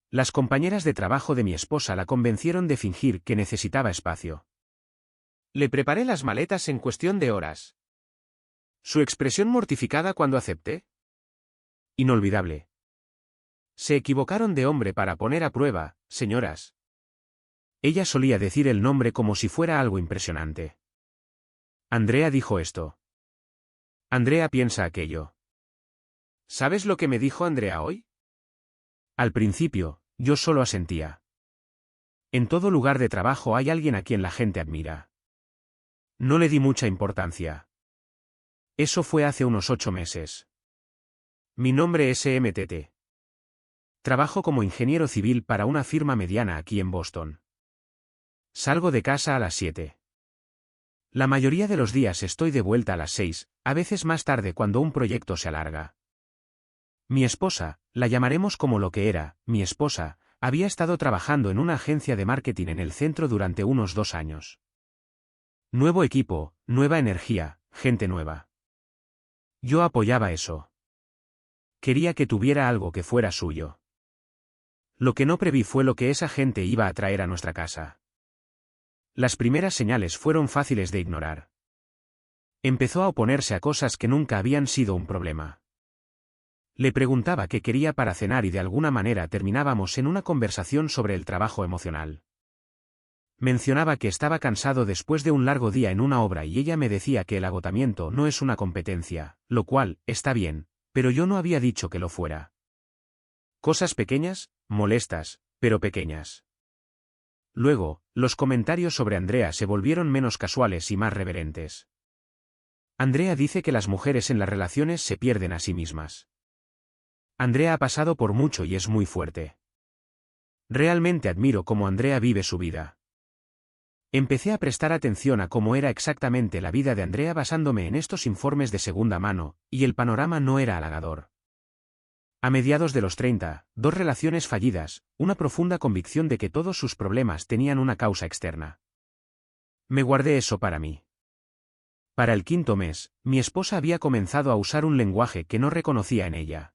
Las compañeras de trabajo de mi esposa la convencieron de fingir que necesitaba espacio. Le preparé las maletas en cuestión de horas. Su expresión mortificada cuando acepté. Inolvidable. Se equivocaron de hombre para poner a prueba, señoras. Ella solía decir el nombre como si fuera algo impresionante. Andrea dijo esto. Andrea piensa aquello. ¿Sabes lo que me dijo Andrea hoy? Al principio, yo solo asentía. En todo lugar de trabajo hay alguien a quien la gente admira. No le di mucha importancia. Eso fue hace unos 8 meses. Mi nombre es MTT. Trabajo como ingeniero civil para una firma mediana aquí en Boston. Salgo de casa a las 7. La mayoría de los días estoy de vuelta a las 6, a veces más tarde cuando un proyecto se alarga. Mi esposa, la llamaremos como lo que era, mi esposa, había estado trabajando en una agencia de marketing en el centro durante unos 2 años. Nuevo equipo, nueva energía, gente nueva. Yo apoyaba eso. Quería que tuviera algo que fuera suyo. Lo que no preví fue lo que esa gente iba a traer a nuestra casa. Las primeras señales fueron fáciles de ignorar. Empezó a oponerse a cosas que nunca habían sido un problema. Le preguntaba qué quería para cenar y de alguna manera terminábamos en una conversación sobre el trabajo emocional. Mencionaba que estaba cansado después de un largo día en una obra y ella me decía que el agotamiento no es una competencia, lo cual, está bien, pero yo no había dicho que lo fuera. Cosas pequeñas, molestas, pero pequeñas. Luego, los comentarios sobre Andrea se volvieron menos casuales y más reverentes. Andrea dice que las mujeres en las relaciones se pierden a sí mismas. Andrea ha pasado por mucho y es muy fuerte. Realmente admiro cómo Andrea vive su vida. Empecé a prestar atención a cómo era exactamente la vida de Andrea basándome en estos informes de segunda mano, y el panorama no era halagador. A mediados de los 30, 2 relaciones fallidas, una profunda convicción de que todos sus problemas tenían una causa externa. Me guardé eso para mí. Para el 5.º mes, mi esposa había comenzado a usar un lenguaje que no reconocía en ella.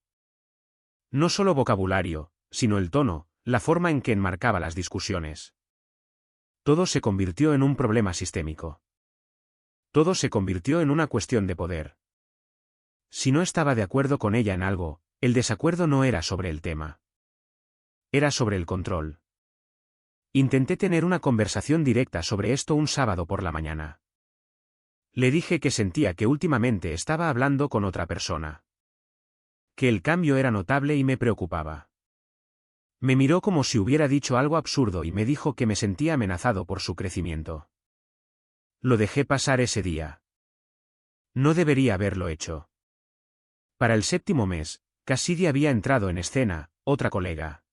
No solo vocabulario, sino el tono, la forma en que enmarcaba las discusiones. Todo se convirtió en un problema sistémico. Todo se convirtió en una cuestión de poder. Si no estaba de acuerdo con ella en algo, el desacuerdo no era sobre el tema. Era sobre el control. Intenté tener una conversación directa sobre esto un sábado por la mañana. Le dije que sentía que últimamente estaba hablando con otra persona. Que el cambio era notable y me preocupaba. Me miró como si hubiera dicho algo absurdo y me dijo que me sentía amenazado por su crecimiento. Lo dejé pasar ese día. No debería haberlo hecho. Para el 7.º mes, Cassidy había entrado en escena, otra colega.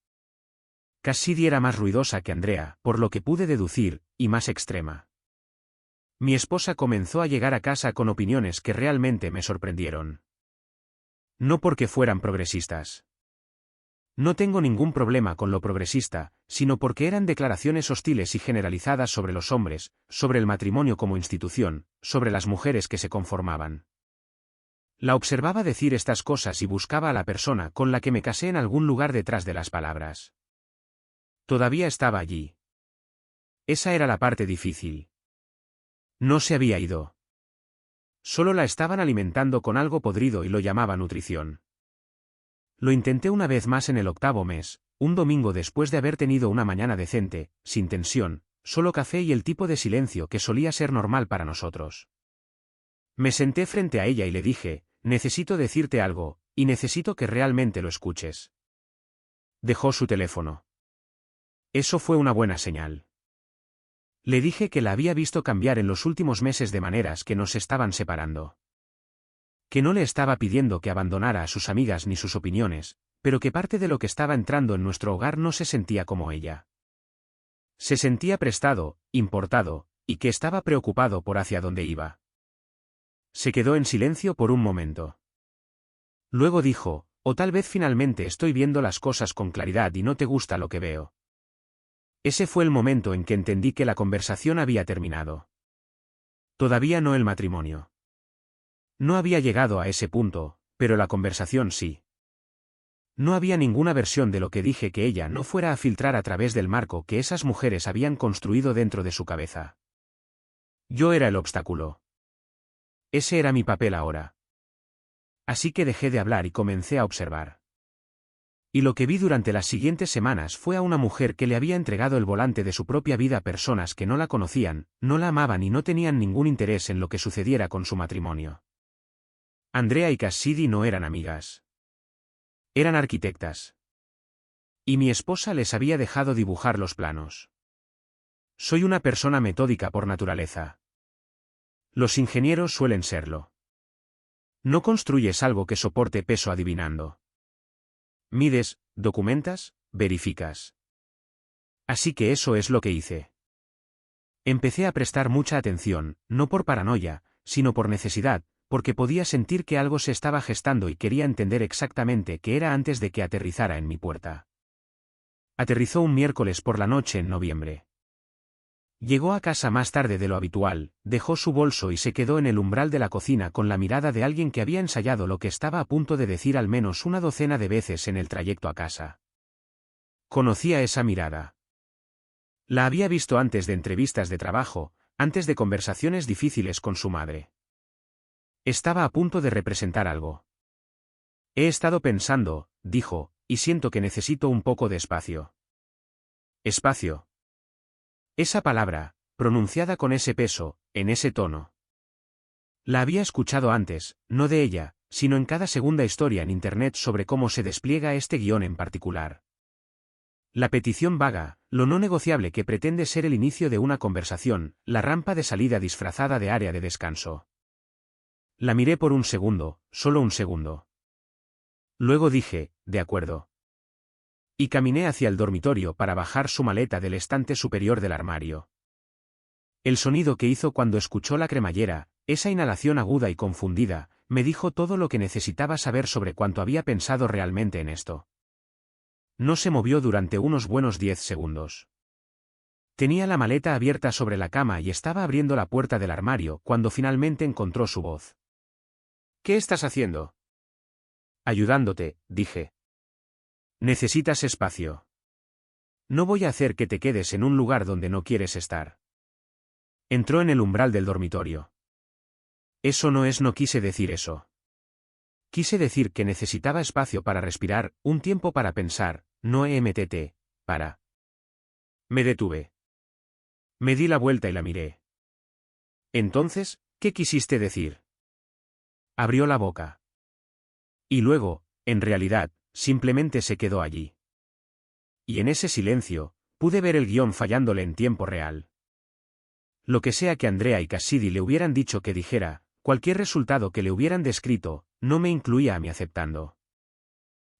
Cassidy era más ruidosa que Andrea, por lo que pude deducir, y más extrema. Mi esposa comenzó a llegar a casa con opiniones que realmente me sorprendieron. No porque fueran progresistas. No tengo ningún problema con lo progresista, sino porque eran declaraciones hostiles y generalizadas sobre los hombres, sobre el matrimonio como institución, sobre las mujeres que se conformaban. La observaba decir estas cosas y buscaba a la persona con la que me casé en algún lugar detrás de las palabras. Todavía estaba allí. Esa era la parte difícil. No se había ido. Solo la estaban alimentando con algo podrido y lo llamaba nutrición. Lo intenté una vez más en el 8.º mes, un domingo después de haber tenido una mañana decente, sin tensión, solo café y el tipo de silencio que solía ser normal para nosotros. Me senté frente a ella y le dije, necesito decirte algo, y necesito que realmente lo escuches. Dejó su teléfono. Eso fue una buena señal. Le dije que la había visto cambiar en los últimos meses de maneras que nos estaban separando. Que no le estaba pidiendo que abandonara a sus amigas ni sus opiniones, pero que parte de lo que estaba entrando en nuestro hogar no se sentía como ella. Se sentía prestado, importado, y que estaba preocupado por hacia dónde iba. Se quedó en silencio por un momento. Luego dijo, o tal vez finalmente estoy viendo las cosas con claridad y no te gusta lo que veo. Ese fue el momento en que entendí que la conversación había terminado. Todavía no el matrimonio. No había llegado a ese punto, pero la conversación sí. No había ninguna versión de lo que dije que ella no fuera a filtrar a través del marco que esas mujeres habían construido dentro de su cabeza. Yo era el obstáculo. Ese era mi papel ahora. Así que dejé de hablar y comencé a observar. Y lo que vi durante las siguientes semanas fue a una mujer que le había entregado el volante de su propia vida a personas que no la conocían, no la amaban y no tenían ningún interés en lo que sucediera con su matrimonio. Andrea y Cassidy no eran amigas. Eran arquitectas. Y mi esposa les había dejado dibujar los planos. Soy una persona metódica por naturaleza. Los ingenieros suelen serlo. No construyes algo que soporte peso adivinando. Mides, documentas, verificas. Así que eso es lo que hice. Empecé a prestar mucha atención, no por paranoia, sino por necesidad, porque podía sentir que algo se estaba gestando y quería entender exactamente qué era antes de que aterrizara en mi puerta. Aterrizó un miércoles por la noche en noviembre. Llegó a casa más tarde de lo habitual, dejó su bolso y se quedó en el umbral de la cocina con la mirada de alguien que había ensayado lo que estaba a punto de decir al menos una docena de veces en el trayecto a casa. Conocía esa mirada. La había visto antes de entrevistas de trabajo, antes de conversaciones difíciles con su madre. Estaba a punto de representar algo. He estado pensando, dijo, y siento que necesito un poco de espacio. Espacio. Esa palabra, pronunciada con ese peso, en ese tono. La había escuchado antes, no de ella, sino en cada segunda historia en Internet sobre cómo se despliega este guión en particular. La petición vaga, lo no negociable que pretende ser el inicio de una conversación, la rampa de salida disfrazada de área de descanso. La miré por un segundo, solo un segundo. Luego dije, de acuerdo. Y caminé hacia el dormitorio para bajar su maleta del estante superior del armario. El sonido que hizo cuando escuchó la cremallera, esa inhalación aguda y confundida, me dijo todo lo que necesitaba saber sobre cuánto había pensado realmente en esto. No se movió durante unos buenos 10 segundos. Tenía la maleta abierta sobre la cama y estaba abriendo la puerta del armario cuando finalmente encontró su voz. ¿Qué estás haciendo? Ayudándote, dije. Necesitas espacio. No voy a hacer que te quedes en un lugar donde no quieres estar. Entró en el umbral del dormitorio. Eso no quise decir eso. Quise decir que necesitaba espacio para respirar, un tiempo para pensar, no EMTT, para. Me detuve. Me di la vuelta y la miré. Entonces, ¿qué quisiste decir? Abrió la boca. Y luego, en realidad, simplemente se quedó allí. Y en ese silencio, pude ver el guión fallándole en tiempo real. Lo que sea que Andrea y Cassidy le hubieran dicho que dijera, cualquier resultado que le hubieran descrito, no me incluía a mí aceptando.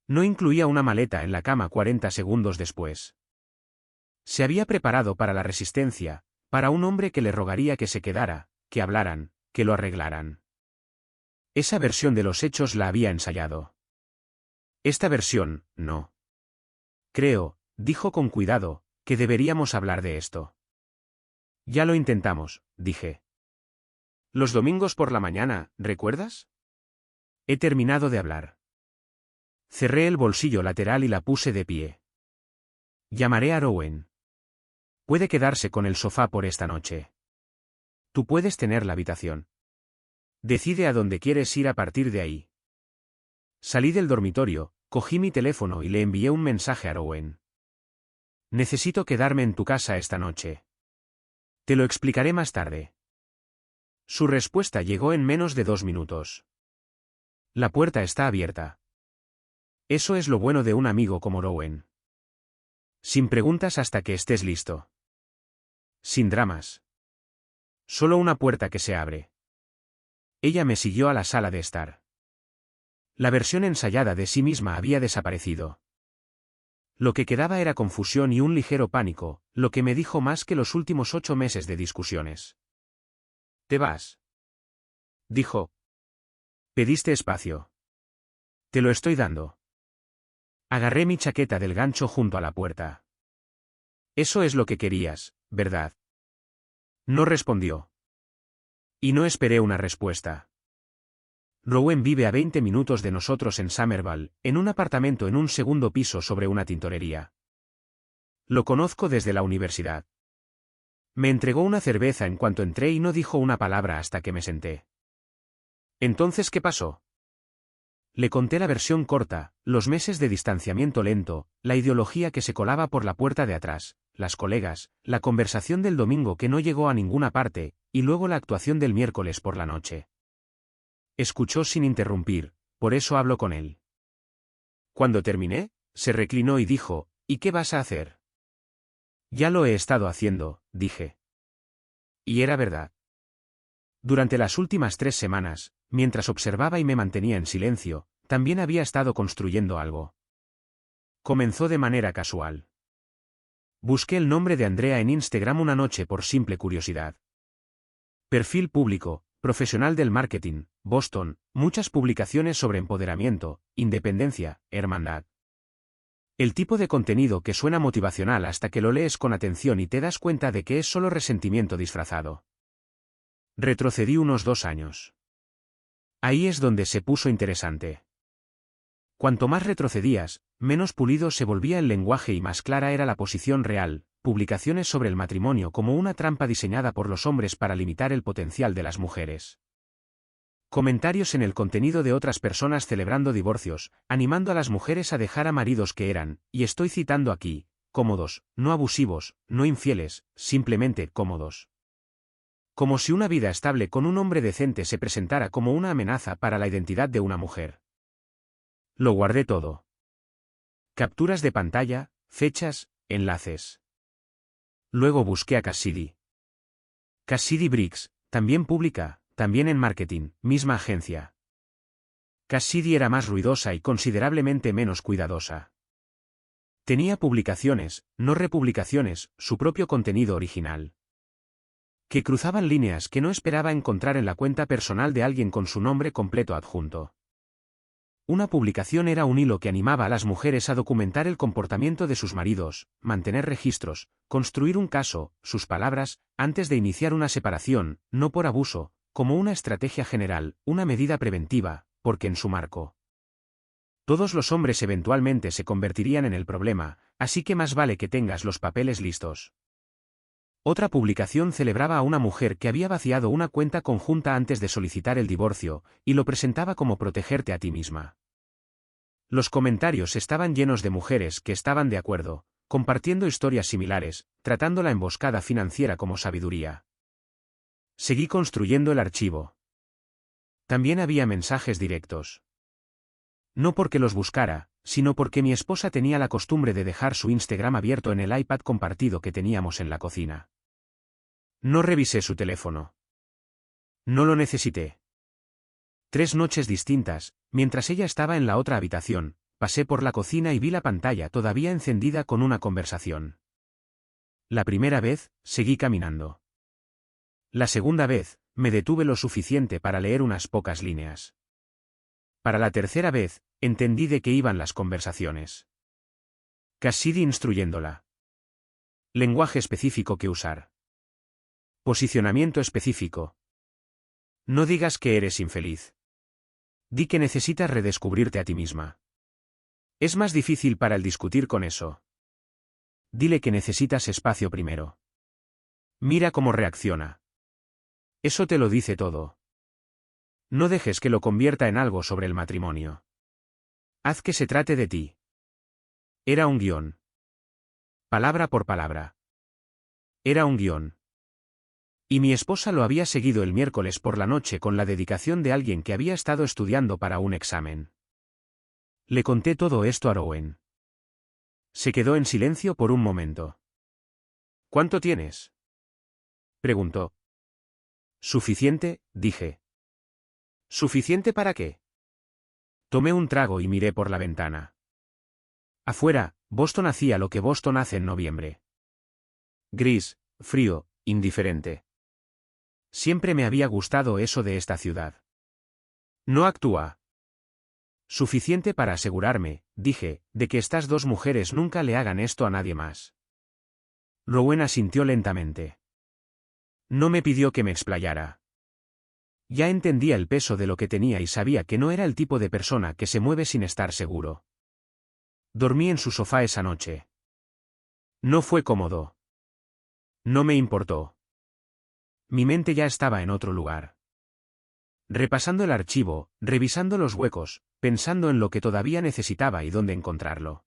No incluía una maleta en la cama 40 segundos después. Se había preparado para la resistencia, para un hombre que le rogaría que se quedara, que hablaran, que lo arreglaran. Esa versión de los hechos la había ensayado. Esta versión, no. Creo, dijo con cuidado, que deberíamos hablar de esto. Ya lo intentamos, dije. Los domingos por la mañana, ¿recuerdas? He terminado de hablar. Cerré el bolsillo lateral y la puse de pie. Llamaré a Rowan. Puede quedarse con el sofá por esta noche. Tú puedes tener la habitación. Decide a dónde quieres ir a partir de ahí. Salí del dormitorio, cogí mi teléfono y le envié un mensaje a Rowan. Necesito quedarme en tu casa esta noche. Te lo explicaré más tarde. Su respuesta llegó en menos de 2 minutos. La puerta está abierta. Eso es lo bueno de un amigo como Rowan. Sin preguntas hasta que estés listo. Sin dramas. Solo una puerta que se abre. Ella me siguió a la sala de estar. La versión ensayada de sí misma había desaparecido. Lo que quedaba era confusión y un ligero pánico, lo que me dijo más que los últimos 8 meses de discusiones. ¿Te vas? Dijo. Pediste espacio. Te lo estoy dando. Agarré mi chaqueta del gancho junto a la puerta. Eso es lo que querías, ¿verdad? No respondió. Y no esperé una respuesta. Rowan vive a 20 minutos de nosotros en Somerville, en un apartamento en un segundo piso sobre una tintorería. Lo conozco desde la universidad. Me entregó una cerveza en cuanto entré y no dijo una palabra hasta que me senté. ¿Entonces qué pasó? Le conté la versión corta, los meses de distanciamiento lento, la ideología que se colaba por la puerta de atrás, las colegas, la conversación del domingo que no llegó a ninguna parte, y luego la actuación del miércoles por la noche. Escuchó sin interrumpir, por eso hablo con él. Cuando terminé, se reclinó y dijo, ¿y qué vas a hacer? Ya lo he estado haciendo, dije. Y era verdad. Durante las últimas 3 semanas, mientras observaba y me mantenía en silencio, también había estado construyendo algo. Comenzó de manera casual. Busqué el nombre de Andrea en Instagram una noche por simple curiosidad. Perfil público, profesional del marketing, Boston, muchas publicaciones sobre empoderamiento, independencia, hermandad. El tipo de contenido que suena motivacional hasta que lo lees con atención y te das cuenta de que es solo resentimiento disfrazado. Retrocedí unos 2 años. Ahí es donde se puso interesante. Cuanto más retrocedías, menos pulido se volvía el lenguaje y más clara era la posición real, publicaciones sobre el matrimonio como una trampa diseñada por los hombres para limitar el potencial de las mujeres. Comentarios en el contenido de otras personas celebrando divorcios, animando a las mujeres a dejar a maridos que eran, y estoy citando aquí, cómodos, no abusivos, no infieles, simplemente cómodos. Como si una vida estable con un hombre decente se presentara como una amenaza para la identidad de una mujer. Lo guardé todo. Capturas de pantalla, fechas, enlaces. Luego busqué a Cassidy. Cassidy Briggs, también publica, también en marketing, misma agencia. Cassidy era más ruidosa y considerablemente menos cuidadosa. Tenía publicaciones, no republicaciones, su propio contenido original. Que cruzaban líneas que no esperaba encontrar en la cuenta personal de alguien con su nombre completo adjunto. Una publicación era un hilo que animaba a las mujeres a documentar el comportamiento de sus maridos, mantener registros, construir un caso, sus palabras, antes de iniciar una separación, no por abuso, como una estrategia general, una medida preventiva, porque en su marco. Todos los hombres eventualmente se convertirían en el problema, así que más vale que tengas los papeles listos. Otra publicación celebraba a una mujer que había vaciado una cuenta conjunta antes de solicitar el divorcio, y lo presentaba como protegerte a ti misma. Los comentarios estaban llenos de mujeres que estaban de acuerdo, compartiendo historias similares, tratando la emboscada financiera como sabiduría. Seguí construyendo el archivo. También había mensajes directos. No porque los buscara, sino porque mi esposa tenía la costumbre de dejar su Instagram abierto en el iPad compartido que teníamos en la cocina. No revisé su teléfono. No lo necesité. 3 noches distintas, mientras ella estaba en la otra habitación, pasé por la cocina y vi la pantalla todavía encendida con una conversación. La primera vez, seguí caminando. La segunda vez, me detuve lo suficiente para leer unas pocas líneas. Para la tercera vez, entendí de qué iban las conversaciones. Cassidy instruyéndola. Lenguaje específico que usar. Posicionamiento específico. No digas que eres infeliz. Di que necesitas redescubrirte a ti misma. Es más difícil para él discutir con eso. Dile que necesitas espacio primero. Mira cómo reacciona. Eso te lo dice todo. No dejes que lo convierta en algo sobre el matrimonio. Haz que se trate de ti. Era un guión. Palabra por palabra. Era un guión. Y mi esposa lo había seguido el miércoles por la noche con la dedicación de alguien que había estado estudiando para un examen. Le conté todo esto a Rowan. Se quedó en silencio por un momento. ¿Cuánto tienes?, preguntó. Suficiente, dije. ¿Suficiente para qué? Tomé un trago y miré por la ventana. Afuera, Boston hacía lo que Boston hace en noviembre. Gris, frío, indiferente. Siempre me había gustado eso de esta ciudad. No actúa. Suficiente para asegurarme, dije, de que estas 2 mujeres nunca le hagan esto a nadie más. Rowan asintió lentamente. No me pidió que me explayara. Ya entendía el peso de lo que tenía y sabía que no era el tipo de persona que se mueve sin estar seguro. Dormí en su sofá esa noche. No fue cómodo. No me importó. Mi mente ya estaba en otro lugar. Repasando el archivo, revisando los huecos, pensando en lo que todavía necesitaba y dónde encontrarlo.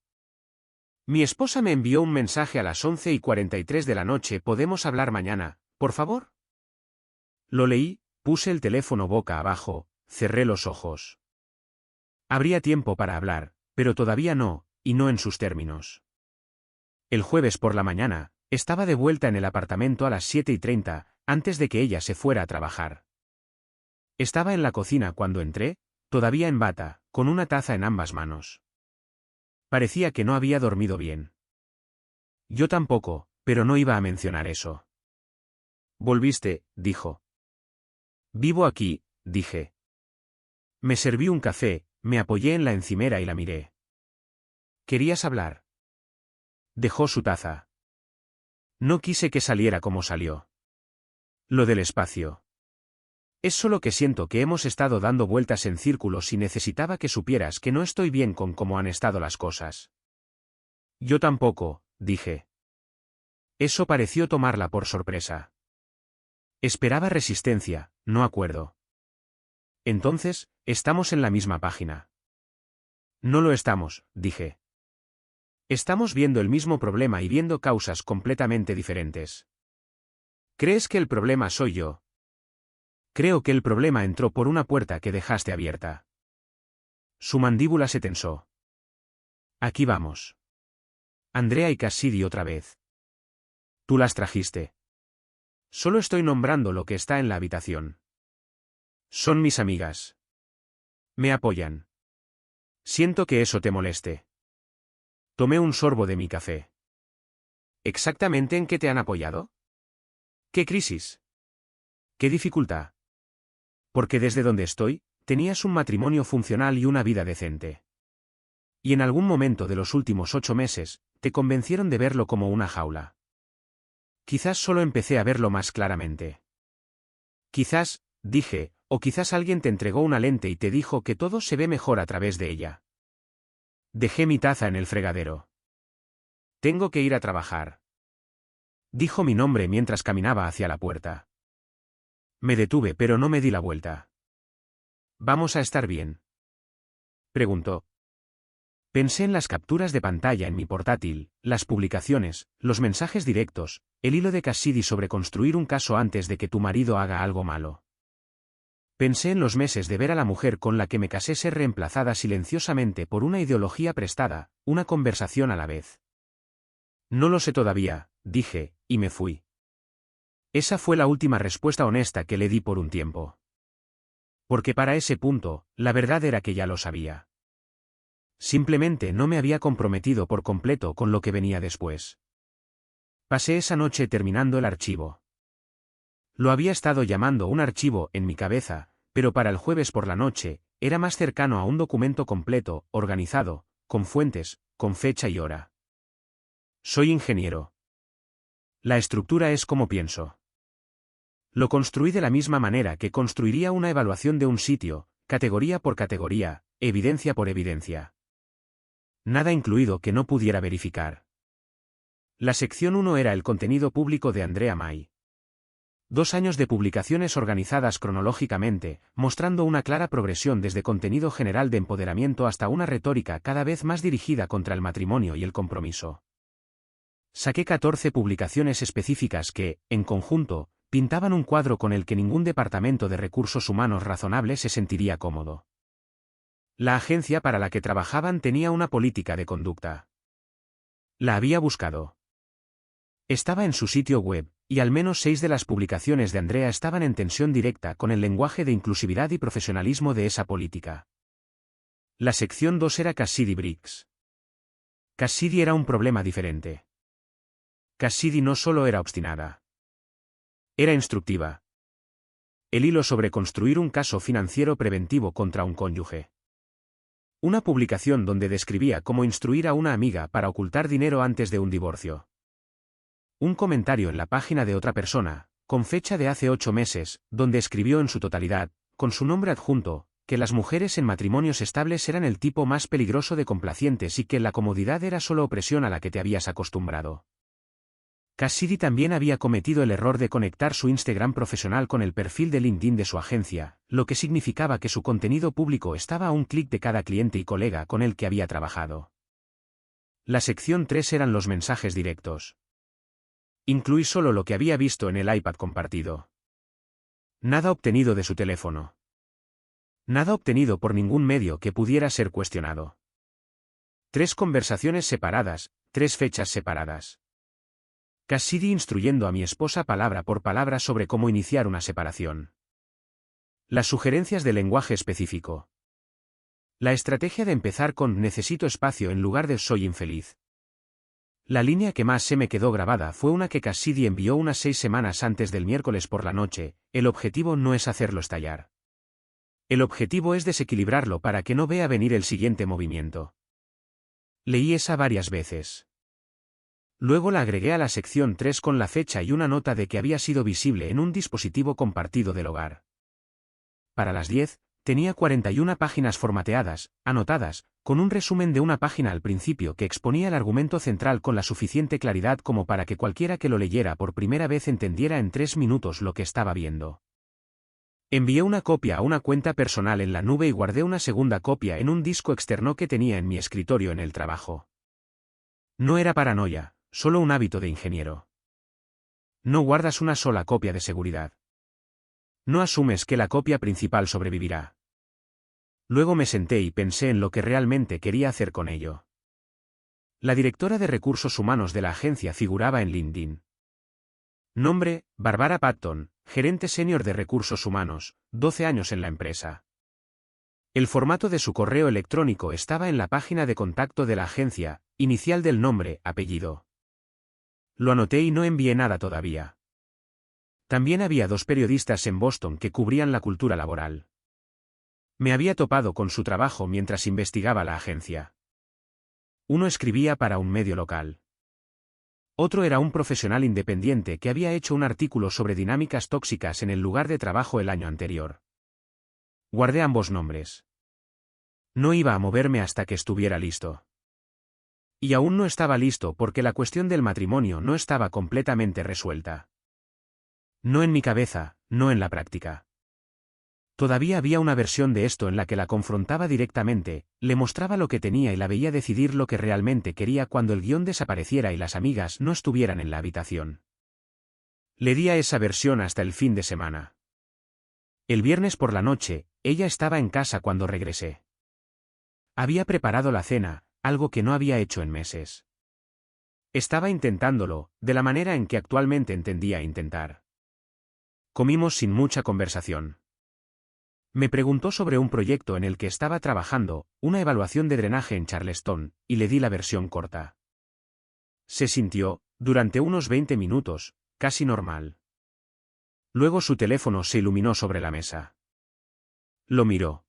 Mi esposa me envió un mensaje a las 11:43 de la noche. ¿Podemos hablar mañana, por favor? Lo leí, puse el teléfono boca abajo, cerré los ojos. Habría tiempo para hablar, pero todavía no, y no en sus términos. El jueves por la mañana, estaba de vuelta en el apartamento a las 7:30, antes de que ella se fuera a trabajar. Estaba en la cocina cuando entré, todavía en bata, con una taza en ambas manos. Parecía que no había dormido bien. Yo tampoco, pero no iba a mencionar eso. Volviste, dijo. Vivo aquí, dije. Me serví un café, me apoyé en la encimera y la miré. ¿Querías hablar? Dejó su taza. No quise que saliera como salió. Lo del espacio. Es solo que siento que hemos estado dando vueltas en círculos y necesitaba que supieras que no estoy bien con cómo han estado las cosas. Yo tampoco, dije. Eso pareció tomarla por sorpresa. Esperaba resistencia, no acuerdo. Entonces, estamos en la misma página. No lo estamos, dije. Estamos viendo el mismo problema y viendo causas completamente diferentes. ¿Crees que el problema soy yo? Creo que el problema entró por una puerta que dejaste abierta. Su mandíbula se tensó. Aquí vamos. Andrea y Cassidy otra vez. Tú las trajiste. Solo estoy nombrando lo que está en la habitación. Son mis amigas. Me apoyan. Siento que eso te moleste. Tomé un sorbo de mi café. ¿Exactamente en qué te han apoyado? ¿Qué crisis? ¿Qué dificultad? Porque desde donde estoy, tenías un matrimonio funcional y una vida decente. Y en algún momento de los últimos 8 meses, te convencieron de verlo como una jaula. Quizás solo empecé a verlo más claramente. Quizás, dije, o quizás alguien te entregó una lente y te dijo que todo se ve mejor a través de ella. Dejé mi taza en el fregadero. Tengo que ir a trabajar. Dijo mi nombre mientras caminaba hacia la puerta. Me detuve pero no me di la vuelta. ¿Vamos a estar bien?, preguntó. Pensé en las capturas de pantalla en mi portátil, las publicaciones, los mensajes directos, el hilo de Cassidy sobre construir un caso antes de que tu marido haga algo malo. Pensé en los meses de ver a la mujer con la que me casé ser reemplazada silenciosamente por una ideología prestada, una conversación a la vez. No lo sé todavía, dije, y me fui. Esa fue la última respuesta honesta que le di por un tiempo. Porque para ese punto, la verdad era que ya lo sabía. Simplemente no me había comprometido por completo con lo que venía después. Pasé esa noche terminando el archivo. Lo había estado llamando un archivo en mi cabeza, pero para el jueves por la noche, era más cercano a un documento completo, organizado, con fuentes, con fecha y hora. Soy ingeniero. La estructura es como pienso. Lo construí de la misma manera que construiría una evaluación de un sitio, categoría por categoría, evidencia por evidencia. Nada incluido que no pudiera verificar. La sección 1 era el contenido público de Andrea May. 2 años de publicaciones organizadas cronológicamente, mostrando una clara progresión desde contenido general de empoderamiento hasta una retórica cada vez más dirigida contra el matrimonio y el compromiso. Saqué 14 publicaciones específicas que, en conjunto, pintaban un cuadro con el que ningún departamento de recursos humanos razonable se sentiría cómodo. La agencia para la que trabajaban tenía una política de conducta. La había buscado. Estaba en su sitio web, y al menos 6 de las publicaciones de Andrea estaban en tensión directa con el lenguaje de inclusividad y profesionalismo de esa política. La sección 2 era Cassidy Briggs. Cassidy era un problema diferente. Cassidy no solo era obstinada. Era instructiva. El hilo sobre construir un caso financiero preventivo contra un cónyuge. Una publicación donde describía cómo instruir a una amiga para ocultar dinero antes de un divorcio. Un comentario en la página de otra persona, con fecha de hace 8 meses, donde escribió en su totalidad, con su nombre adjunto, que las mujeres en matrimonios estables eran el tipo más peligroso de complacientes y que la comodidad era solo opresión a la que te habías acostumbrado. Cassidy también había cometido el error de conectar su Instagram profesional con el perfil de LinkedIn de su agencia, lo que significaba que su contenido público estaba a un clic de cada cliente y colega con el que había trabajado. La sección 3 eran los mensajes directos. Incluí solo lo que había visto en el iPad compartido. Nada obtenido de su teléfono. Nada obtenido por ningún medio que pudiera ser cuestionado. 3 conversaciones separadas, 3 fechas separadas. Cassidy instruyendo a mi esposa palabra por palabra sobre cómo iniciar una separación. Las sugerencias de lenguaje específico. La estrategia de empezar con necesito espacio en lugar de soy infeliz. La línea que más se me quedó grabada fue una que Cassidy envió unas 6 semanas antes del miércoles por la noche: el objetivo no es hacerlo estallar. El objetivo es desequilibrarlo para que no vea venir el siguiente movimiento. Leí esa varias veces. Luego la agregué a la sección 3 con la fecha y una nota de que había sido visible en un dispositivo compartido del hogar. Para las 10, tenía 41 páginas formateadas, anotadas, con un resumen de una página al principio que exponía el argumento central con la suficiente claridad como para que cualquiera que lo leyera por primera vez entendiera en 3 minutos lo que estaba viendo. Envié una copia a una cuenta personal en la nube y guardé una segunda copia en un disco externo que tenía en mi escritorio en el trabajo. No era paranoia, solo un hábito de ingeniero. No guardas una sola copia de seguridad. No asumes que la copia principal sobrevivirá. Luego me senté y pensé en lo que realmente quería hacer con ello. La directora de recursos humanos de la agencia figuraba en LinkedIn. Nombre: Barbara Patton, gerente senior de recursos humanos, 12 años en la empresa. El formato de su correo electrónico estaba en la página de contacto de la agencia, inicial del nombre, apellido. Lo anoté y no envié nada todavía. También había 2 periodistas en Boston que cubrían la cultura laboral. Me había topado con su trabajo mientras investigaba la agencia. Uno escribía para un medio local. Otro era un profesional independiente que había hecho un artículo sobre dinámicas tóxicas en el lugar de trabajo el año anterior. Guardé ambos nombres. No iba a moverme hasta que estuviera listo. Y aún no estaba listo porque la cuestión del matrimonio no estaba completamente resuelta. No en mi cabeza, no en la práctica. Todavía había una versión de esto en la que la confrontaba directamente, le mostraba lo que tenía y la veía decidir lo que realmente quería cuando el guión desapareciera y las amigas no estuvieran en la habitación. Le di a esa versión hasta el fin de semana. El viernes por la noche, ella estaba en casa cuando regresé. Había preparado la cena, algo que no había hecho en meses. Estaba intentándolo, de la manera en que actualmente entendía intentar. Comimos sin mucha conversación. Me preguntó sobre un proyecto en el que estaba trabajando, una evaluación de drenaje en Charleston, y le di la versión corta. Se sintió, durante unos 20 minutos, casi normal. Luego su teléfono se iluminó sobre la mesa. Lo miró.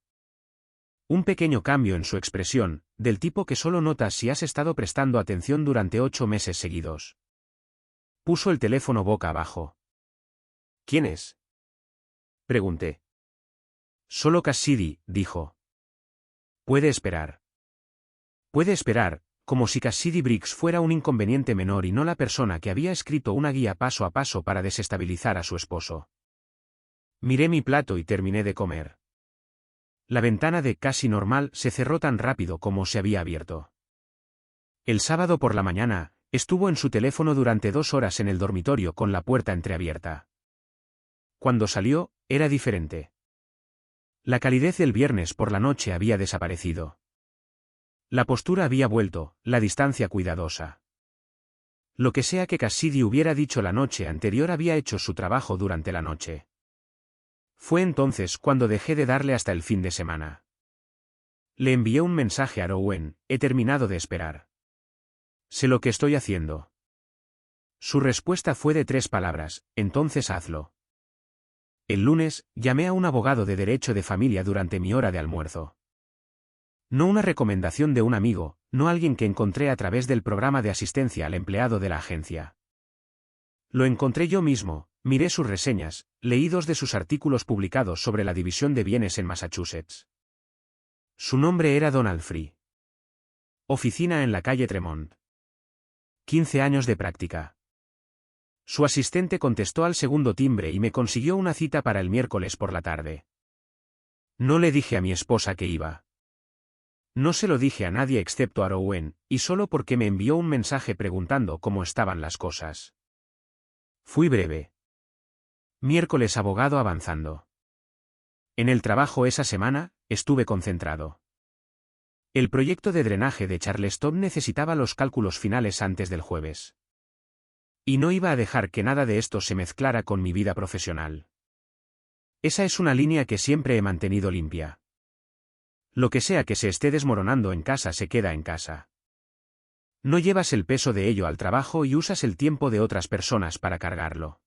Un pequeño cambio en su expresión, del tipo que solo notas si has estado prestando atención durante 8 meses seguidos. Puso el teléfono boca abajo. ¿Quién es?, pregunté. Solo Cassidy, dijo. Puede esperar. Puede esperar, como si Cassidy Briggs fuera un inconveniente menor y no la persona que había escrito una guía paso a paso para desestabilizar a su esposo. Miré mi plato y terminé de comer. La ventana de Casi Normal se cerró tan rápido como se había abierto. El sábado por la mañana, estuvo en su teléfono durante 2 horas en el dormitorio con la puerta entreabierta. Cuando salió, era diferente. La calidez del viernes por la noche había desaparecido. La postura había vuelto, la distancia cuidadosa. Lo que sea que Cassidy hubiera dicho la noche anterior había hecho su trabajo durante la noche. Fue entonces cuando dejé de darle hasta el fin de semana. Le envié un mensaje a Rowan: he terminado de esperar. Sé lo que estoy haciendo. Su respuesta fue de 3 palabras: entonces hazlo. El lunes, llamé a un abogado de derecho de familia durante mi hora de almuerzo. No una recomendación de un amigo, no alguien que encontré a través del programa de asistencia al empleado de la agencia. Lo encontré yo mismo, Miré sus reseñas, leí 2 de sus artículos publicados sobre la división de bienes en Massachusetts. Su nombre era Donald Free. Oficina en la calle Tremont. 15 años de práctica. Su asistente contestó al segundo timbre y me consiguió una cita para el miércoles por la tarde. No le dije a mi esposa que iba. No se lo dije a nadie excepto a Rowan, y solo porque me envió un mensaje preguntando cómo estaban las cosas. Fui breve. Miércoles abogado avanzando. En el trabajo esa semana, estuve concentrado. El proyecto de drenaje de Charleston necesitaba los cálculos finales antes del jueves. Y no iba a dejar que nada de esto se mezclara con mi vida profesional. Esa es una línea que siempre he mantenido limpia. Lo que sea que se esté desmoronando en casa se queda en casa. No llevas el peso de ello al trabajo y usas el tiempo de otras personas para cargarlo.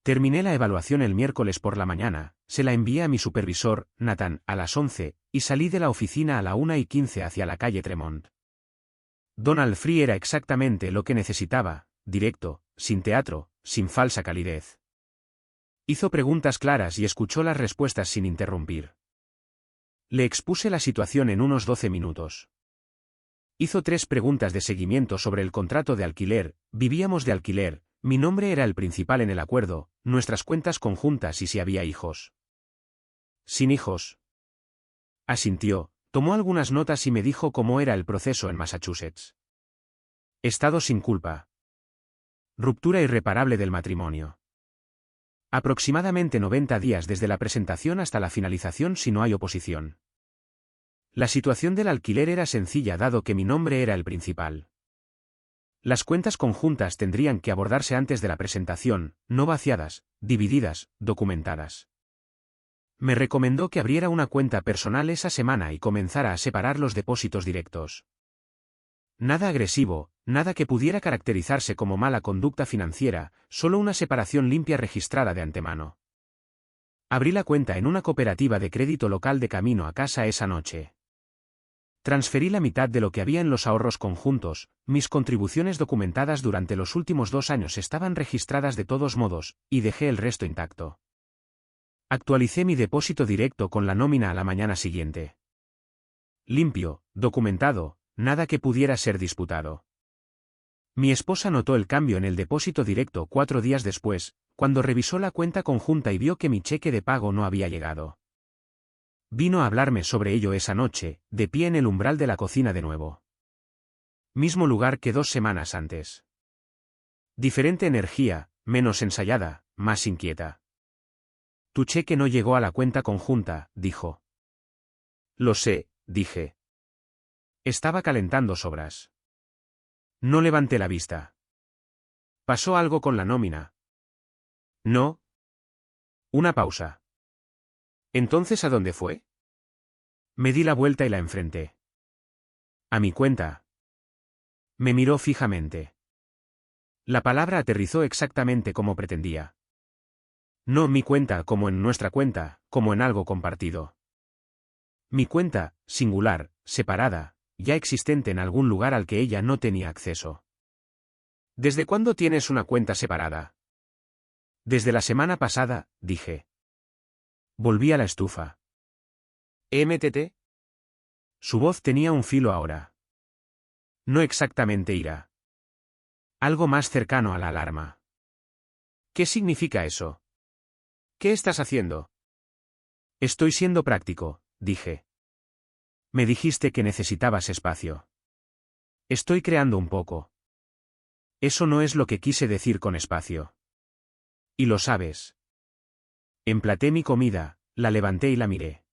Terminé la evaluación el miércoles por la mañana, se la envié a mi supervisor, Nathan, a las 11, y salí de la oficina a la 1:15 hacia la calle Tremont. Donald Free era exactamente lo que necesitaba, directo, sin teatro, sin falsa calidez. Hizo preguntas claras y escuchó las respuestas sin interrumpir. Le expuse la situación en unos 12 minutos. Hizo 3 preguntas de seguimiento sobre el contrato de alquiler, vivíamos de alquiler, mi nombre era el principal en el acuerdo, nuestras cuentas conjuntas y si había hijos. Sin hijos. Asintió, tomó algunas notas y me dijo cómo era el proceso en Massachusetts. Estado sin culpa. Ruptura irreparable del matrimonio. Aproximadamente 90 días desde la presentación hasta la finalización si no hay oposición. La situación del alquiler era sencilla dado que mi nombre era el principal. Las cuentas conjuntas tendrían que abordarse antes de la presentación, no vaciadas, divididas, documentadas. Me recomendó que abriera una cuenta personal esa semana y comenzara a separar los depósitos directos. Nada agresivo, nada que pudiera caracterizarse como mala conducta financiera, solo una separación limpia registrada de antemano. Abrí la cuenta en una cooperativa de crédito local de camino a casa esa noche. Transferí la mitad de lo que había en los ahorros conjuntos, mis contribuciones documentadas durante los últimos 2 años estaban registradas de todos modos, y dejé el resto intacto. Actualicé mi depósito directo con la nómina a la mañana siguiente. Limpio, documentado, nada que pudiera ser disputado. Mi esposa notó el cambio en el depósito directo 4 días después, cuando revisó la cuenta conjunta y vio que mi cheque de pago no había llegado. Vino a hablarme sobre ello esa noche, de pie en el umbral de la cocina de nuevo. Mismo lugar que 2 semanas antes. Diferente energía, menos ensayada, más inquieta. Tu cheque no llegó a la cuenta conjunta, dijo. Lo sé, dije. Estaba calentando sobras. No levanté la vista. ¿Pasó algo con la nómina? No. Una pausa. ¿Entonces a dónde fue? Me di la vuelta y la enfrenté. A mi cuenta. Me miró fijamente. La palabra aterrizó exactamente como pretendía. No mi cuenta como en nuestra cuenta, como en algo compartido. Mi cuenta, singular, separada, ya existente en algún lugar al que ella no tenía acceso. ¿Desde cuándo tienes una cuenta separada? Desde la semana pasada, dije. Volví a la estufa. ¿MTT? Su voz tenía un filo ahora. No exactamente ira. Algo más cercano a la alarma. ¿Qué significa eso? ¿Qué estás haciendo? Estoy siendo práctico, dije. Me dijiste que necesitabas espacio. Estoy creando un poco. Eso no es lo que quise decir con espacio. Y lo sabes. Emplaté mi comida, la levanté y la miré.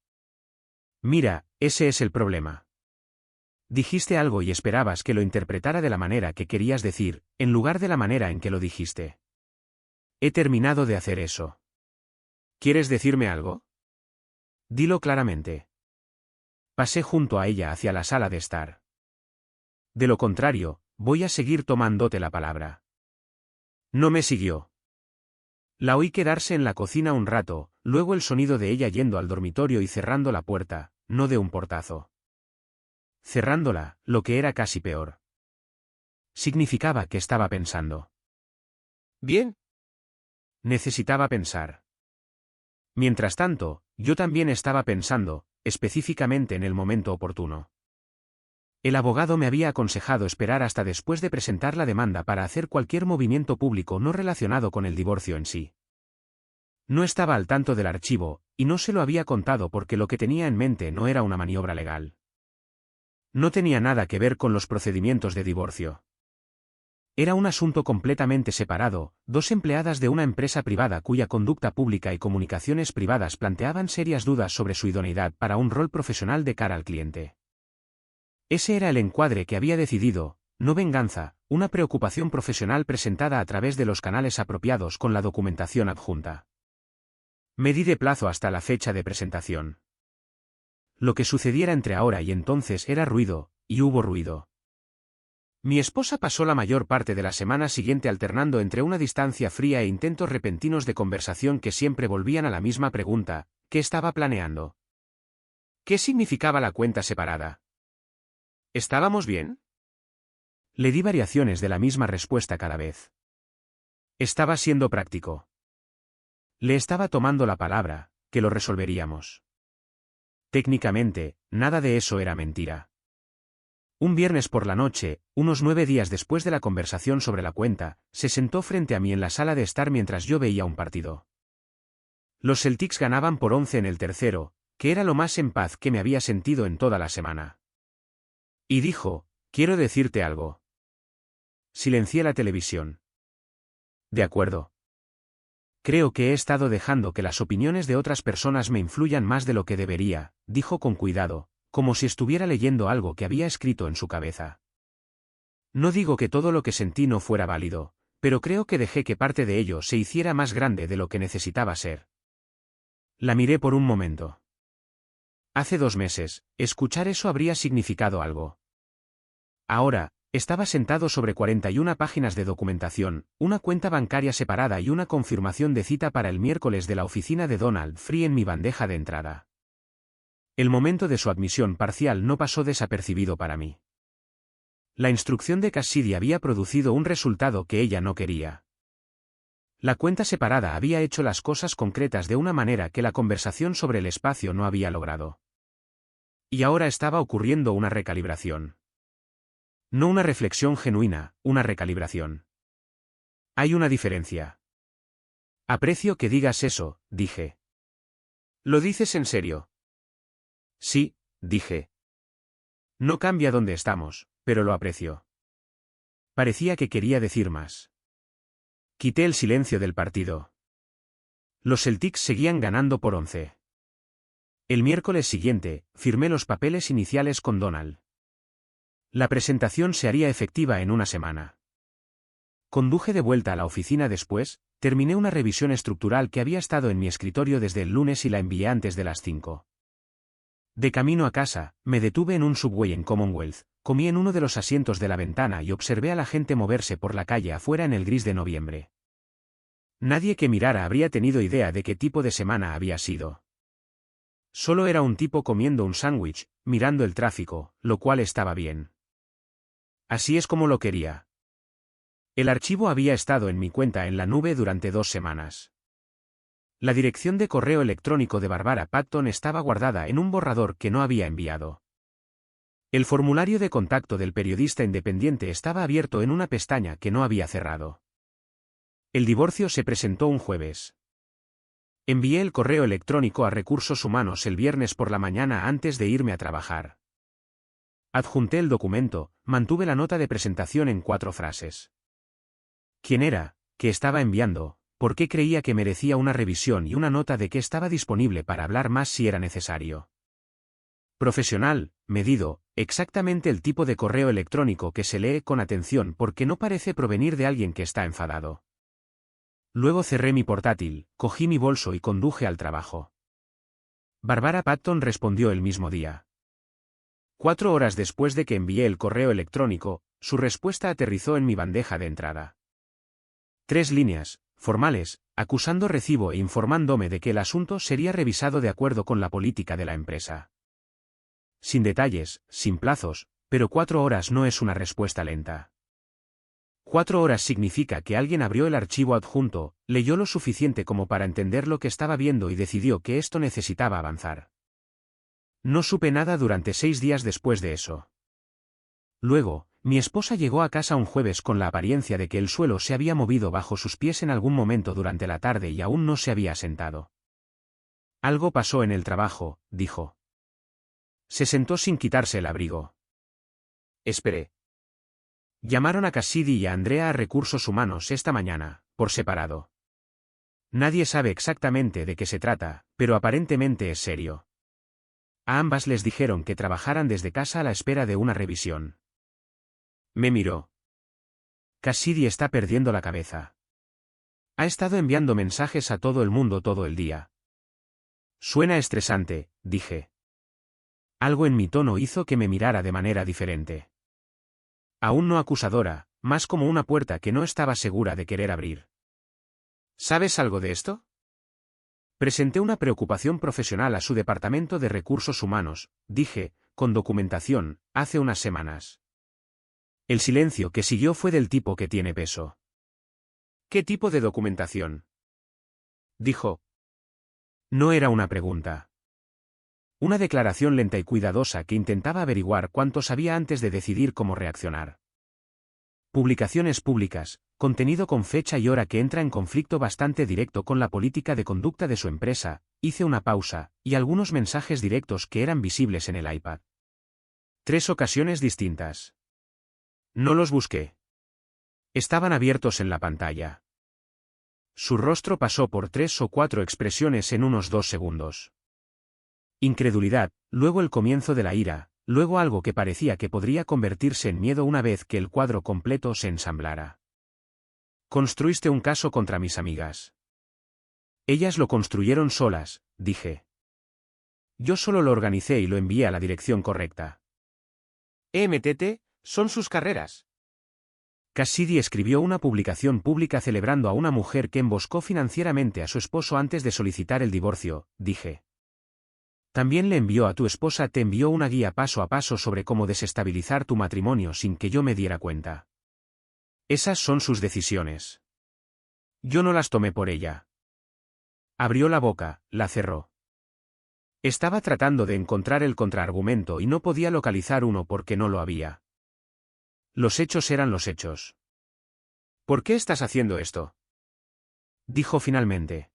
Mira, ese es el problema. Dijiste algo y esperabas que lo interpretara de la manera que querías decir, en lugar de la manera en que lo dijiste. He terminado de hacer eso. ¿Quieres decirme algo? Dilo claramente. Pasé junto a ella hacia la sala de estar. De lo contrario, voy a seguir tomándote la palabra. No me siguió. La oí quedarse en la cocina un rato, luego el sonido de ella yendo al dormitorio y cerrando la puerta, no de un portazo. Cerrándola, lo que era casi peor. Significaba que estaba pensando. Bien. Necesitaba pensar. Mientras tanto, yo también estaba pensando, específicamente en el momento oportuno. El abogado me había aconsejado esperar hasta después de presentar la demanda para hacer cualquier movimiento público no relacionado con el divorcio en sí. No estaba al tanto del archivo, y no se lo había contado porque lo que tenía en mente no era una maniobra legal. No tenía nada que ver con los procedimientos de divorcio. Era un asunto completamente separado, dos empleadas de una empresa privada cuya conducta pública y comunicaciones privadas planteaban serias dudas sobre su idoneidad para un rol profesional de cara al cliente. Ese era el encuadre que había decidido, no venganza, una preocupación profesional presentada a través de los canales apropiados con la documentación adjunta. Me di de plazo hasta la fecha de presentación. Lo que sucediera entre ahora y entonces era ruido, y hubo ruido. Mi esposa pasó la mayor parte de la semana siguiente alternando entre una distancia fría e intentos repentinos de conversación que siempre volvían a la misma pregunta: ¿qué estaba planeando? ¿Qué significaba la cuenta separada? ¿Estábamos bien? Le di variaciones de la misma respuesta cada vez. Estaba siendo práctico. Le estaba tomando la palabra, que lo resolveríamos. Técnicamente, nada de eso era mentira. Un viernes por la noche, unos 9 días después de la conversación sobre la cuenta, se sentó frente a mí en la sala de estar mientras yo veía un partido. Los Celtics ganaban por 11 en el tercero, que era lo más en paz que me había sentido en toda la semana. Y dijo: quiero decirte algo. Silencié la televisión. De acuerdo. Creo que he estado dejando que las opiniones de otras personas me influyan más de lo que debería, dijo con cuidado, como si estuviera leyendo algo que había escrito en su cabeza. No digo que todo lo que sentí no fuera válido, pero creo que dejé que parte de ello se hiciera más grande de lo que necesitaba ser. La miré por un momento. Hace 2 meses, escuchar eso habría significado algo. Ahora, estaba sentado sobre 41 páginas de documentación, una cuenta bancaria separada y una confirmación de cita para el miércoles de la oficina de Donald Free en mi bandeja de entrada. El momento de su admisión parcial no pasó desapercibido para mí. La instrucción de Cassidy había producido un resultado que ella no quería. La cuenta separada había hecho las cosas concretas de una manera que la conversación sobre el espacio no había logrado. Y ahora estaba ocurriendo una recalibración. No una reflexión genuina, una recalibración. Hay una diferencia. Aprecio que digas eso, dije. ¿Lo dices en serio? Sí, dije. No cambia dónde estamos, pero lo aprecio. Parecía que quería decir más. Quité el silencio del partido. Los Celtics seguían ganando por 11. El miércoles siguiente, firmé los papeles iniciales con Donald. La presentación se haría efectiva en una semana. Conduje de vuelta a la oficina después, terminé una revisión estructural que había estado en mi escritorio desde el lunes y la envié antes de las 5. De camino a casa, me detuve en un subway en Commonwealth, comí en uno de los asientos de la ventana y observé a la gente moverse por la calle afuera en el gris de noviembre. Nadie que mirara habría tenido idea de qué tipo de semana había sido. Solo era un tipo comiendo un sándwich, mirando el tráfico, lo cual estaba bien. Así es como lo quería. El archivo había estado en mi cuenta en la nube durante 2 semanas. La dirección de correo electrónico de Barbara Patton estaba guardada en un borrador que no había enviado. El formulario de contacto del periodista independiente estaba abierto en una pestaña que no había cerrado. El divorcio se presentó un jueves. Envié el correo electrónico a Recursos Humanos el viernes por la mañana antes de irme a trabajar. Adjunté el documento, mantuve la nota de presentación en 4 frases. ¿Quién era? ¿Qué estaba enviando? ¿Por qué creía que merecía una revisión y una nota de que estaba disponible para hablar más si era necesario? Profesional, medido, exactamente el tipo de correo electrónico que se lee con atención porque no parece provenir de alguien que está enfadado. Luego cerré mi portátil, cogí mi bolso y conduje al trabajo. Barbara Patton respondió el mismo día. 4 horas después de que envié el correo electrónico, su respuesta aterrizó en mi bandeja de entrada. 3 líneas, formales, acusando recibo e informándome de que el asunto sería revisado de acuerdo con la política de la empresa. Sin detalles, sin plazos, pero 4 horas no es una respuesta lenta. 4 horas significa que alguien abrió el archivo adjunto, leyó lo suficiente como para entender lo que estaba viendo y decidió que esto necesitaba avanzar. No supe nada durante 6 días después de eso. Luego, mi esposa llegó a casa un jueves con la apariencia de que el suelo se había movido bajo sus pies en algún momento durante la tarde y aún no se había asentado. Algo pasó en el trabajo, dijo. Se sentó sin quitarse el abrigo. Esperé. Llamaron a Cassidy y a Andrea a Recursos Humanos esta mañana, por separado. Nadie sabe exactamente de qué se trata, pero aparentemente es serio. A ambas les dijeron que trabajaran desde casa a la espera de una revisión. Me miró. Cassidy está perdiendo la cabeza. Ha estado enviando mensajes a todo el mundo todo el día. Suena estresante, dije. Algo en mi tono hizo que me mirara de manera diferente. Aún no acusadora, más como una puerta que no estaba segura de querer abrir. ¿Sabes algo de esto? Presenté una preocupación profesional a su departamento de recursos humanos, dije, con documentación, hace unas semanas. El silencio que siguió fue del tipo que tiene peso. ¿Qué tipo de documentación? Dijo. No era una pregunta. Una declaración lenta y cuidadosa que intentaba averiguar cuánto sabía antes de decidir cómo reaccionar. Publicaciones públicas, contenido con fecha y hora que entra en conflicto bastante directo con la política de conducta de su empresa, hice una pausa, y algunos mensajes directos que eran visibles en el iPad. 3 ocasiones distintas. No los busqué. Estaban abiertos en la pantalla. Su rostro pasó por 3 o 4 expresiones en unos 2 segundos. Incredulidad, luego el comienzo de la ira, luego algo que parecía que podría convertirse en miedo una vez que el cuadro completo se ensamblara. Construiste un caso contra mis amigas. Ellas lo construyeron solas, dije. Yo solo lo organicé y lo envié a la dirección correcta. MTT, son sus carreras. Cassidy escribió una publicación pública celebrando a una mujer que emboscó financieramente a su esposo antes de solicitar el divorcio, dije. También le envió a tu esposa, te envió una guía paso a paso sobre cómo desestabilizar tu matrimonio sin que yo me diera cuenta. Esas son sus decisiones. Yo no las tomé por ella. Abrió la boca, la cerró. Estaba tratando de encontrar el contraargumento y no podía localizar uno porque no lo había. Los hechos eran los hechos. ¿Por qué estás haciendo esto? Dijo finalmente.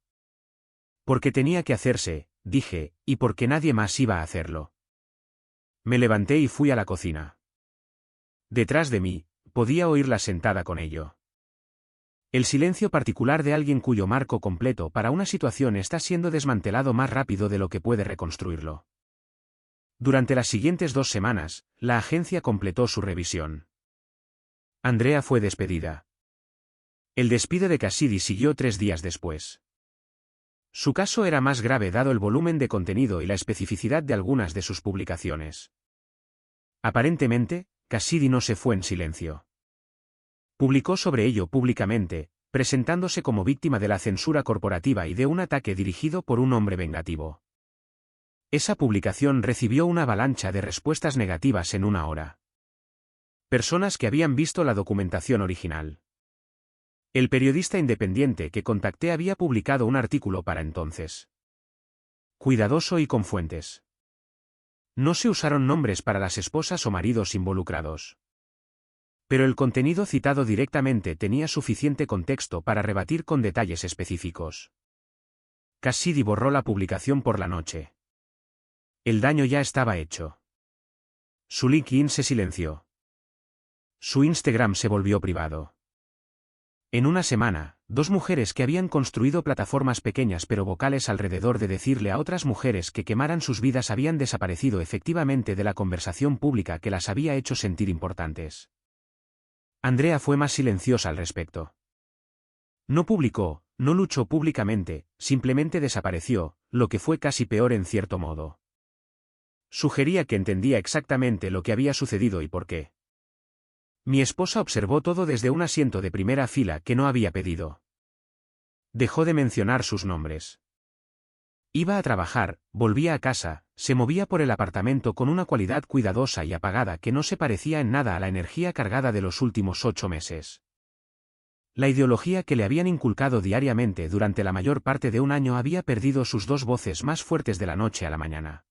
Porque tenía que hacerse, dije, y porque nadie más iba a hacerlo. Me levanté y fui a la cocina. Detrás de mí, podía oírla sentada con ello. El silencio particular de alguien cuyo marco completo para una situación está siendo desmantelado más rápido de lo que puede reconstruirlo. Durante las siguientes 2 semanas, la agencia completó su revisión. Andrea fue despedida. El despido de Cassidy siguió 3 días después. Su caso era más grave dado el volumen de contenido y la especificidad de algunas de sus publicaciones. Aparentemente, Cassidy no se fue en silencio. Publicó sobre ello públicamente, presentándose como víctima de la censura corporativa y de un ataque dirigido por un hombre vengativo. Esa publicación recibió una avalancha de respuestas negativas en 1 hora. Personas que habían visto la documentación original. El periodista independiente que contacté había publicado un artículo para entonces. Cuidadoso y con fuentes. No se usaron nombres para las esposas o maridos involucrados. Pero el contenido citado directamente tenía suficiente contexto para rebatir con detalles específicos. Cassidy borró la publicación por la noche. El daño ya estaba hecho. Su LinkedIn se silenció. Su Instagram se volvió privado. En una semana, 2 mujeres que habían construido plataformas pequeñas pero vocales alrededor de decirle a otras mujeres que quemaran sus vidas habían desaparecido efectivamente de la conversación pública que las había hecho sentir importantes. Andrea fue más silenciosa al respecto. No publicó, no luchó públicamente, simplemente desapareció, lo que fue casi peor en cierto modo. Sugería que entendía exactamente lo que había sucedido y por qué. Mi esposa observó todo desde un asiento de primera fila que no había pedido. Dejó de mencionar sus nombres. Iba a trabajar, volvía a casa, se movía por el apartamento con una cualidad cuidadosa y apagada que no se parecía en nada a la energía cargada de los últimos 8 meses. La ideología que le habían inculcado diariamente durante la mayor parte de un año había perdido sus dos voces más fuertes de la noche a la mañana.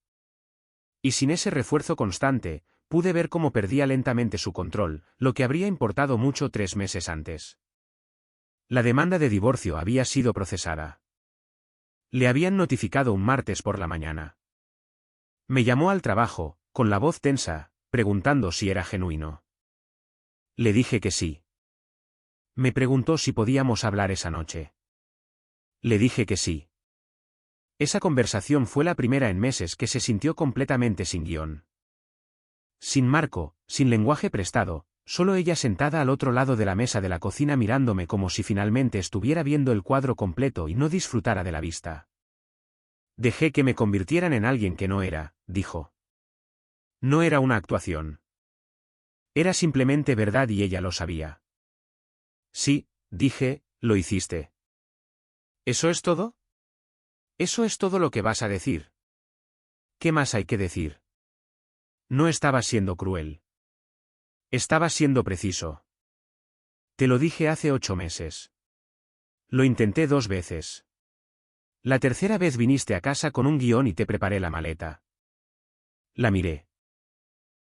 Y sin ese refuerzo constante, pude ver cómo perdía lentamente su control, lo que habría importado mucho 3 meses antes. La demanda de divorcio había sido procesada. Le habían notificado un martes por la mañana. Me llamó al trabajo, con la voz tensa, preguntando si era genuino. Le dije que sí. Me preguntó si podíamos hablar esa noche. Le dije que sí. Esa conversación fue la primera en meses que se sintió completamente sin guión. Sin marco, sin lenguaje prestado, solo ella sentada al otro lado de la mesa de la cocina mirándome como si finalmente estuviera viendo el cuadro completo y no disfrutara de la vista. Dejé que me convirtieran en alguien que no era, dijo. No era una actuación. Era simplemente verdad y ella lo sabía. Sí, dije, lo hiciste. ¿Eso es todo? ¿Eso es todo lo que vas a decir? ¿Qué más hay que decir? No estabas siendo cruel. Estabas siendo preciso. Te lo dije hace 8 meses. Lo intenté 2 veces. La tercera vez viniste a casa con un guión y te preparé la maleta. La miré.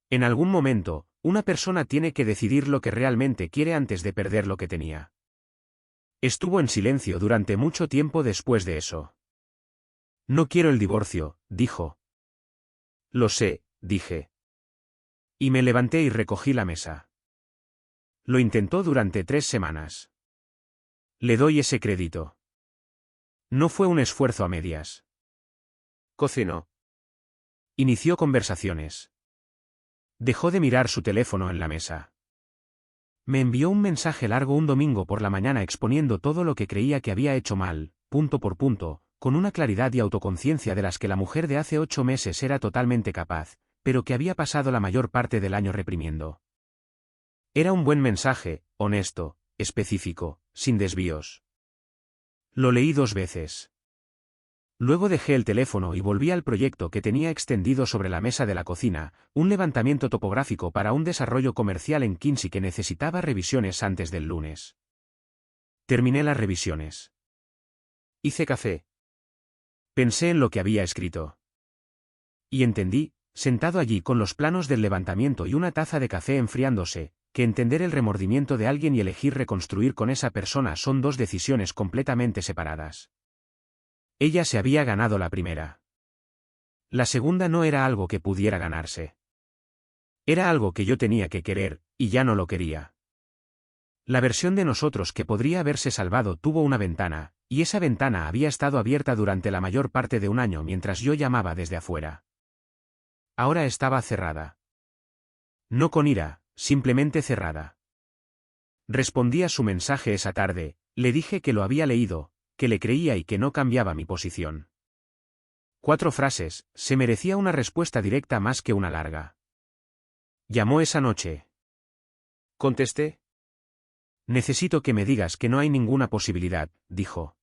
En algún momento, una persona tiene que decidir lo que realmente quiere antes de perder lo que tenía. Estuvo en silencio durante mucho tiempo después de eso. No quiero el divorcio, dijo. Lo sé, dije. Y me levanté y recogí la mesa. Lo intentó durante 3 semanas. Le doy ese crédito. No fue un esfuerzo a medias. Cocinó. Inició conversaciones. Dejó de mirar su teléfono en la mesa. Me envió un mensaje largo un domingo por la mañana exponiendo todo lo que creía que había hecho mal, punto por punto, con una claridad y autoconciencia de las que la mujer de hace 8 meses era totalmente capaz, pero que había pasado la mayor parte del año reprimiendo. Era un buen mensaje, honesto, específico, sin desvíos. Lo leí 2 veces. Luego dejé el teléfono y volví al proyecto que tenía extendido sobre la mesa de la cocina, un levantamiento topográfico para un desarrollo comercial en Quincy que necesitaba revisiones antes del lunes. Terminé las revisiones. Hice café. Pensé en lo que había escrito. Y entendí, sentado allí con los planos del levantamiento y una taza de café enfriándose, que entender el remordimiento de alguien y elegir reconstruir con esa persona son 2 decisiones completamente separadas. Ella se había ganado la primera. La segunda no era algo que pudiera ganarse. Era algo que yo tenía que querer, y ya no lo quería. La versión de nosotros que podría haberse salvado tuvo una ventana, y esa ventana había estado abierta durante la mayor parte de un año mientras yo llamaba desde afuera. Ahora estaba cerrada. No con ira, simplemente cerrada. Respondí a su mensaje esa tarde, le dije que lo había leído, que le creía y que no cambiaba mi posición. 4 frases, se merecía una respuesta directa más que una larga. Llamó esa noche. Contesté. Necesito que me digas que no hay ninguna posibilidad, dijo.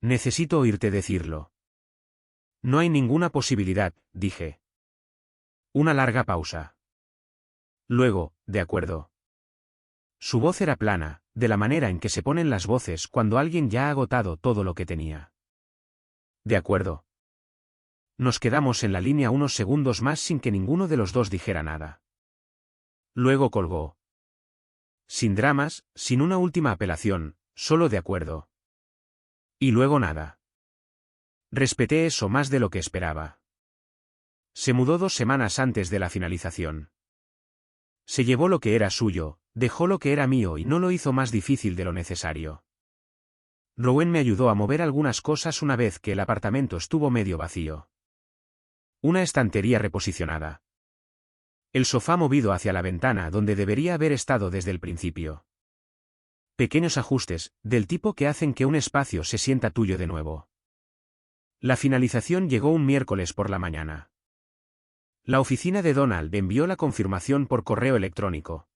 Necesito oírte decirlo. No hay ninguna posibilidad, dije. Una larga pausa. Luego, de acuerdo. Su voz era plana, de la manera en que se ponen las voces cuando alguien ya ha agotado todo lo que tenía. De acuerdo. Nos quedamos en la línea unos segundos más sin que ninguno de los dos dijera nada. Luego colgó. Sin dramas, sin una última apelación, solo de acuerdo. Y luego nada. Respeté eso más de lo que esperaba. Se mudó 2 semanas antes de la finalización. Se llevó lo que era suyo, dejó lo que era mío y no lo hizo más difícil de lo necesario. Rowan me ayudó a mover algunas cosas una vez que el apartamento estuvo medio vacío. Una estantería reposicionada. El sofá movido hacia la ventana donde debería haber estado desde el principio. Pequeños ajustes, del tipo que hacen que un espacio se sienta tuyo de nuevo. La finalización llegó un miércoles por la mañana. La oficina de Donald envió la confirmación por correo electrónico.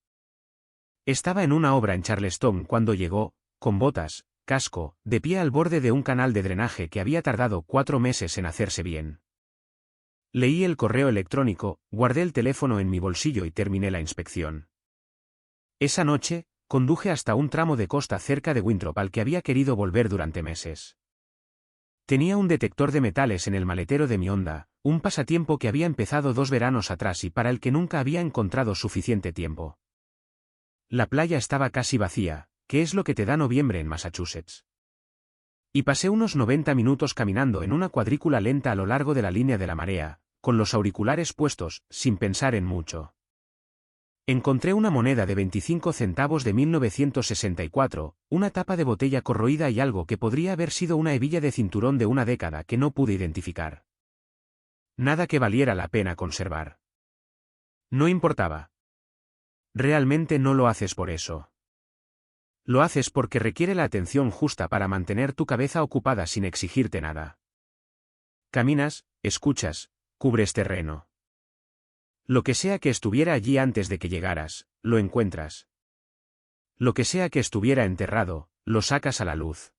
Estaba en una obra en Charleston cuando llegó, con botas, casco, de pie al borde de un canal de drenaje que había tardado 4 meses en hacerse bien. Leí el correo electrónico, guardé el teléfono en mi bolsillo y terminé la inspección. Esa noche, Conduje hasta un tramo de costa cerca de Winthrop al que había querido volver durante meses. Tenía un detector de metales en el maletero de mi Honda, un pasatiempo que había empezado 2 veranos atrás y para el que nunca había encontrado suficiente tiempo. La playa estaba casi vacía, que es lo que te da noviembre en Massachusetts. Y pasé unos 90 minutos caminando en una cuadrícula lenta a lo largo de la línea de la marea, con los auriculares puestos, sin pensar en mucho. Encontré una moneda de 25 centavos de 1964, una tapa de botella corroída y algo que podría haber sido una hebilla de cinturón de una década que no pude identificar. Nada que valiera la pena conservar. No importaba. Realmente no lo haces por eso. Lo haces porque requiere la atención justa para mantener tu cabeza ocupada sin exigirte nada. Caminas, escuchas, cubres terreno. Lo que sea que estuviera allí antes de que llegaras, lo encuentras. Lo que sea que estuviera enterrado, lo sacas a la luz.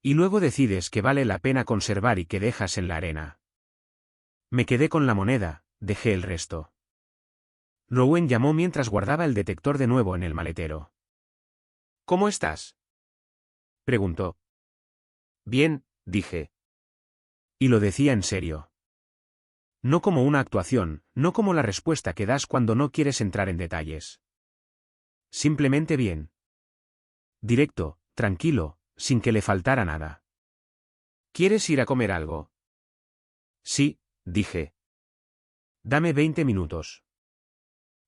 Y luego decides que vale la pena conservar y que dejas en la arena. Me quedé con la moneda, dejé el resto. Rowan llamó mientras guardaba el detector de nuevo en el maletero. ¿Cómo estás?, preguntó. Bien, dije. Y lo decía en serio. No como una actuación, no como la respuesta que das cuando no quieres entrar en detalles. Simplemente bien. Directo, tranquilo, sin que le faltara nada. ¿Quieres ir a comer algo? Sí, dije. Dame 20 minutos.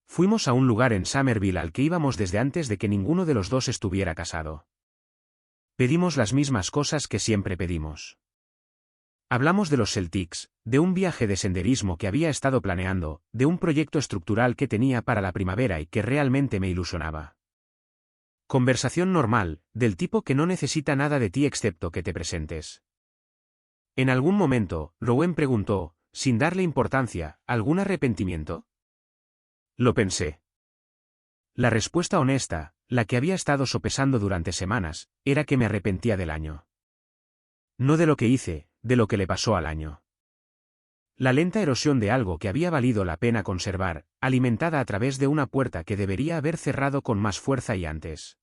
Fuimos a un lugar en Somerville al que íbamos desde antes de que ninguno de los dos estuviera casado. Pedimos las mismas cosas que siempre pedimos. Hablamos de los Celtics, de un viaje de senderismo que había estado planeando, de un proyecto estructural que tenía para la primavera y que realmente me ilusionaba. Conversación normal, del tipo que no necesita nada de ti excepto que te presentes. En algún momento, Rowan preguntó, sin darle importancia, ¿algún arrepentimiento? Lo pensé. La respuesta honesta, la que había estado sopesando durante semanas, era que me arrepentía del año. No de lo que hice, de lo que le pasó al año. La lenta erosión de algo que había valido la pena conservar, alimentada a través de una puerta que debería haber cerrado con más fuerza y antes.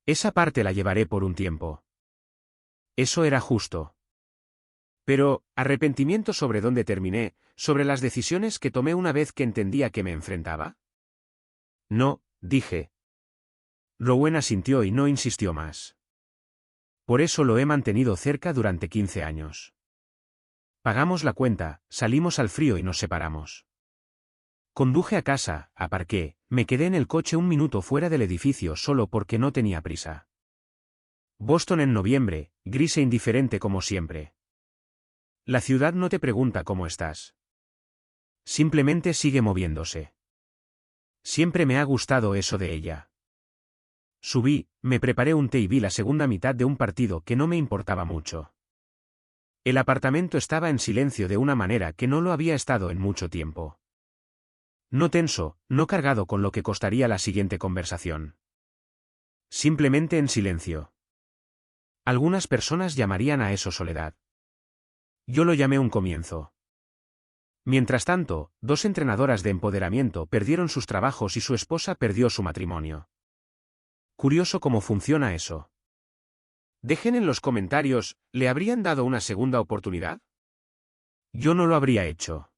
Esa parte la llevaré por un tiempo. Eso era justo. Pero, arrepentimiento sobre dónde terminé, sobre las decisiones que tomé una vez que entendía que me enfrentaba. No, dije. Rowan asintió y no insistió más. Por eso lo he mantenido cerca durante 15 años. Pagamos la cuenta, salimos al frío y nos separamos. Conduje a casa, aparqué, me quedé en el coche un minuto fuera del edificio solo porque no tenía prisa. Boston en noviembre, gris e indiferente como siempre. La ciudad no te pregunta cómo estás. Simplemente sigue moviéndose. Siempre me ha gustado eso de ella. Subí, me preparé un té y vi la segunda mitad de un partido que no me importaba mucho. El apartamento estaba en silencio de una manera que no lo había estado en mucho tiempo. No tenso, no cargado con lo que costaría la siguiente conversación. Simplemente en silencio. Algunas personas llamarían a eso soledad. Yo lo llamé un comienzo. Mientras tanto, 2 entrenadoras de empoderamiento perdieron sus trabajos y su esposa perdió su matrimonio. Curioso cómo funciona eso. Dejen en los comentarios, ¿le habrían dado una segunda oportunidad? Yo no lo habría hecho.